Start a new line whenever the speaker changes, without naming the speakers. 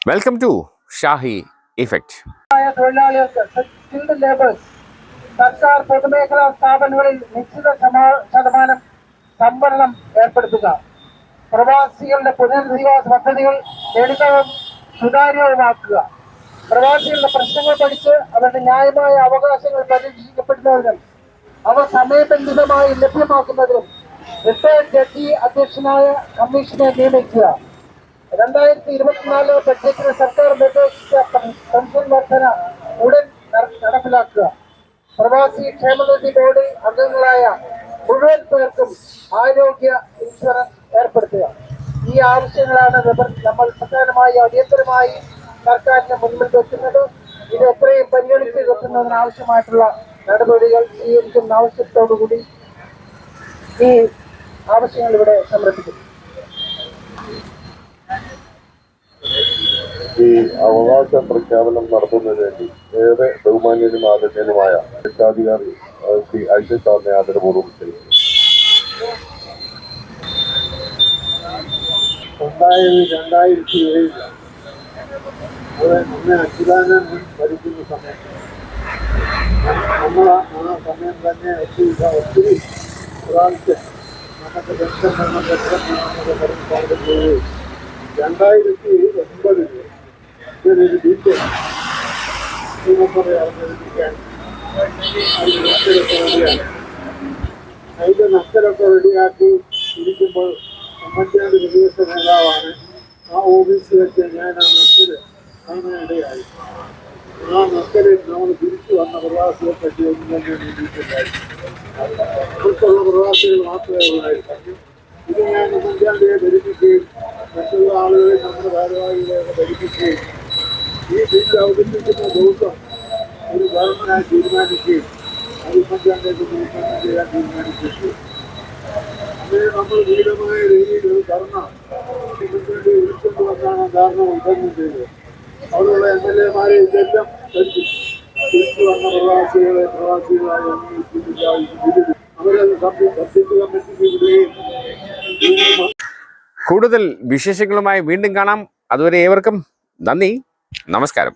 Welcome to Shahi effect.
സർക്കാർ പൊതുമേഖലാ സ്ഥാപനങ്ങളിൽ നിശ്ചിത ശതമാനം സംവരണം ഏർപ്പെടുത്തുക. പ്രവാസികളുടെ പുനരധിവാസ പദ്ധതികൾ ലളിതവും സുതാര്യവുമാക്കുക. പ്രവാസികളുടെ പ്രശ്നങ്ങൾ പഠിച്ച് അവരുടെ ന്യായമായ അവകാശങ്ങൾ പരിരക്ഷിക്കപ്പെടുന്നതിനും അവ സമയബന്ധിതമായി ലഭ്യമാക്കുന്നതിനും റിട്ടയർഡ് ജഡ്ജി അധ്യക്ഷനായ കമ്മീഷനെ നിയമിക്കുക. 2024 ബഡ്ജറ്റിൽ സർക്കാർ നിർദ്ദേശിച്ച പെൻഷൻ വർധന ഉടൻ നടപ്പിലാക്കുക. പ്രവാസി ക്ഷേമനിധി ബോർഡിൽ അംഗങ്ങളായ മുഴുവൻ പേർക്കും ആരോഗ്യ ഇൻഷുറൻസ് ഏർപ്പെടുത്തുക. ഈ ആവശ്യങ്ങളാണ് നമ്മൾ പ്രധാനമായി അടിയന്തരമായി സർക്കാരിന് മുൻപിൽ വെക്കുന്നത്. ഇത് എത്രയും പരിഗണിച്ച് വെക്കുന്നതിന് ആവശ്യമായിട്ടുള്ള നടപടികൾ സ്വീകരിക്കുന്ന ആവശ്യത്തോടുകൂടി ഈ ആവശ്യങ്ങൾ ഇവിടെ സമർപ്പിക്കുന്നു.
ഈ അവകാശ പ്രഖ്യാപനം നടത്തുന്നതിന് വേണ്ടി ഏറെ ബഹുമാന്യനും ആദരണീയനുമായ രക്ഷാധികാരി ശ്രീ ഐസക് സാറിനെ ആദരപൂർവ്വം ക്ഷണിക്കുന്നു.
2007 നമ്മെ അച്യുതാനന്ദൻ ഭരിക്കുന്ന സമയത്ത് നമ്മൾ ആ സമയം തന്നെ ഒത്തിരി പ്രാവശ്യം നമുക്ക് പെൻഷൻ പോവുകയും 2009 ഇതിനൊരു ഡീറ്റെയിൽ അവതരിപ്പിക്കാൻ അതിൻ്റെ നക്കലൊക്കെ റെഡിയാക്കി ഇരിക്കുമ്പോൾ ഉമ്മൻചാണ്ടി പ്രതിപക്ഷ നേതാവാണ്. ആ ഓഫീസിൽ വെച്ച് ഞാൻ ആ നക്കൽ കാണാനിടയായി. ആ നക്കലിൽ നമ്മൾ തിരിച്ചു വന്ന പ്രവാസികളെ പറ്റി ഒന്നും തന്നെ നീട്ടിയിട്ടുണ്ടായിരുന്നു. പുറത്തുള്ള പ്രവാസികൾ മാത്രമേ ഉള്ളായിരുന്നു. ഇത് ഞാൻ ഉമ്മൻചാണ്ടിയെ ധരിപ്പിക്കുകയും മറ്റുള്ള ആളുകളെ നമ്മുടെ ഭാരവാഹികളെയൊക്കെ ധരിപ്പിക്കുകയും ഈ ബില്ല് അവതരിപ്പിക്കുന്ന ദിവസം ഒരു ഗവൺമെൻറ്റായി തീരുമാനിക്കുകയും അത് ഉമ്മൻചാണ്ടിയൊക്കെ തീരുമാനം ചെയ്യാൻ തീരുമാനിക്കുകയും അങ്ങനെ നമ്മൾ ധീരമായ രീതിയിൽ ഒരു ധർണ ഉമ്മൻചാണ്ടി വിളിച്ചുകൊണ്ടുവന്നാണ് ധാരണ ഉദ്ഘാടനം ചെയ്തത്. അവിടെയുള്ള MLA-മാരെ ഇതെല്ലാം തിരിച്ചു വന്ന പ്രവാസികളായി അവരത് സബ്ജക്ട് കമ്മിറ്റിക്ക് വിടുകയും
കൂടുതൽ വിശേഷങ്ങളുമായി വീണ്ടും കാണാം. അതുവരെ ഏവർക്കും നന്ദി, നമസ്കാരം.